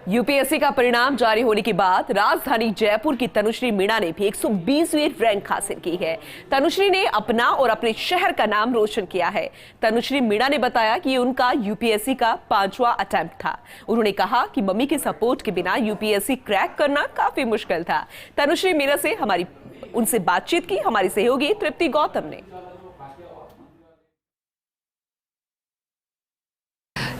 UPSC का परिणाम जारी होने के बाद राजधानी जयपुर की तनुश्री मीणा ने भी 120वीं रैंक हासिल की है। तनुश्री ने अपना और अपने शहर का नाम रोशन किया है। तनुश्री मीणा ने बताया कि उनका यूपीएससी का 5वां अटेम्प्ट था। उन्होंने कहा कि मम्मी के सपोर्ट के बिना यूपीएससी क्रैक करना काफी मुश्किल था। तनुश्री मीणा से उनसे बातचीत की हमारी सहयोगी तृप्ति गौतम ने।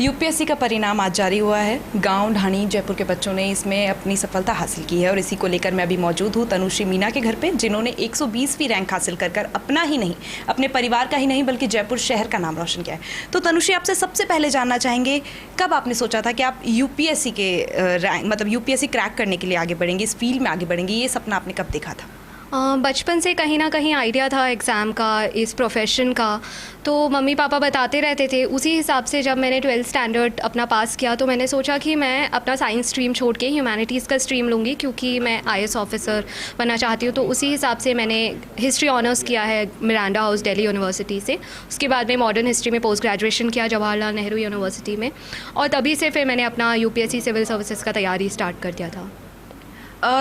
यूपीएससी का परिणाम आज जारी हुआ है। गांव ढाणी जयपुर के बच्चों ने इसमें अपनी सफलता हासिल की है और इसी को लेकर मैं अभी मौजूद हूँ तनुश्री मीणा के घर पे, जिन्होंने 120वीं रैंक हासिल कर अपना ही नहीं, अपने परिवार का ही नहीं बल्कि जयपुर शहर का नाम रोशन किया है। तो तनुश्री, आपसे सबसे पहले जानना चाहेंगे, कब आपने सोचा था कि आप यूपीएससी के रैंक मतलब यूपीएससी क्रैक करने के लिए आगे बढ़ेंगे, इस फील्ड में आगे बढ़ेंगे, ये सपना आपने कब देखा था? बचपन से कहीं ना कहीं आइडिया था एग्ज़ाम का, इस प्रोफेशन का, तो मम्मी पापा बताते रहते थे। उसी हिसाब से जब मैंने 12th स्टैंडर्ड अपना पास किया तो मैंने सोचा कि मैं अपना साइंस स्ट्रीम छोड़ के ह्यूमैनिटीज़ का स्ट्रीम लूँगी, क्योंकि मैं आईएएस ऑफिसर बनना चाहती हूँ। तो उसी हिसाब से मैंने हिस्ट्री ऑनर्स किया है मिरांडा हाउस दिल्ली यूनिवर्सिटी से। उसके बाद में मॉडर्न हिस्ट्री में पोस्ट ग्रेजुएशन किया जवाहरलाल नेहरू यूनिवर्सिटी में, और तभी से फिर मैंने अपना यूपीएससी सिविल सर्विसेज का तैयारी स्टार्ट कर दिया था।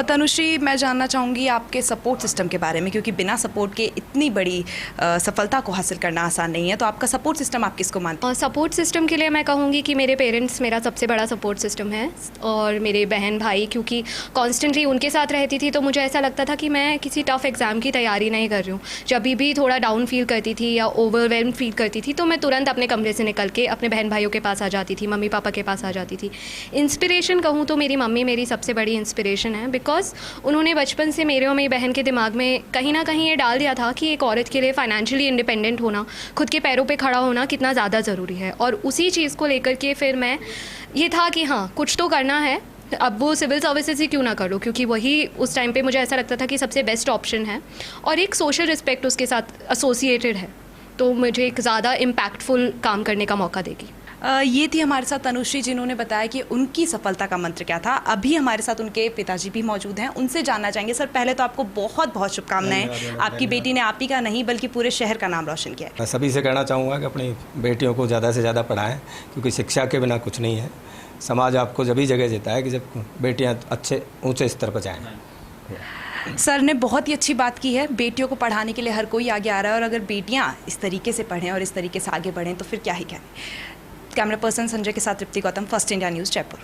तनुश्री, मैं जानना चाहूँगी आपके सपोर्ट सिस्टम के बारे में, क्योंकि बिना सपोर्ट के इतनी बड़ी सफलता को हासिल करना आसान नहीं है। तो आपका सपोर्ट सिस्टम आप किसको मानते हैं? सपोर्ट सिस्टम के लिए मैं कहूँगी कि मेरे पेरेंट्स मेरा सबसे बड़ा सपोर्ट सिस्टम है, और मेरे बहन भाई, क्योंकि कॉन्स्टेंटली उनके साथ रहती थी तो मुझे ऐसा लगता था कि मैं किसी टफ एग्ज़ाम की तैयारी नहीं कर रही हूँ। जब भी थोड़ा डाउन फील करती थी या ओवरवेल्म फील करती थी तो मैं तुरंत अपने कमरे से निकल के अपने बहन भाइयों के पास आ जाती थी, मम्मी पापा के पास आ जाती थी। इंस्पिरेशन कहूँ तो मेरी मम्मी मेरी सबसे बड़ी इंस्पिरेशन है, बिकॉज उन्होंने बचपन से मेरे और मेरी बहन के दिमाग में कहीं ना कहीं ये डाल दिया था कि एक औरत के लिए फाइनेंशियली इंडिपेंडेंट होना, खुद के पैरों पे खड़ा होना कितना ज़्यादा ज़रूरी है। और उसी चीज़ को लेकर के फिर मैं ये था कि हाँ, कुछ तो करना है, अब वो सिविल सर्विसेज ही क्यों ना करो, क्योंकि वही उस टाइम पे मुझे ऐसा लगता था कि सबसे बेस्ट ऑप्शन है और एक सोशल रिस्पेक्ट उसके साथ एसोसिएटेड है, तो मुझे एक ज़्यादा इम्पैक्टफुल काम करने का मौका देगी। ये थी हमारे साथ तनुश्री, जिन्होंने बताया कि उनकी सफलता का मंत्र क्या था। अभी हमारे साथ उनके पिताजी भी मौजूद हैं, उनसे जानना चाहेंगे। सर, पहले तो आपको बहुत बहुत शुभकामनाएं। आपकी बेटी ने आप ही का नहीं बल्कि पूरे शहर का नाम रोशन किया है। मैं सभी से कहना चाहूँगा कि अपनी बेटियों को ज़्यादा से ज़्यादा पढ़ाएं, क्योंकि शिक्षा के बिना कुछ नहीं है। समाज आपको जब ही जगह देता है कि जब बेटियाँ अच्छे ऊँचे स्तर पर जाएँ। सर ने बहुत ही अच्छी बात की है, बेटियों को पढ़ाने के लिए हर कोई आगे आ रहा है, और अगर बेटियाँ इस तरीके से पढ़ें और इस तरीके से आगे बढ़ें तो फिर क्या ही कहें। कैमरा पर्सन संजय के साथ Tripti Gautam, first India news, Jaipur.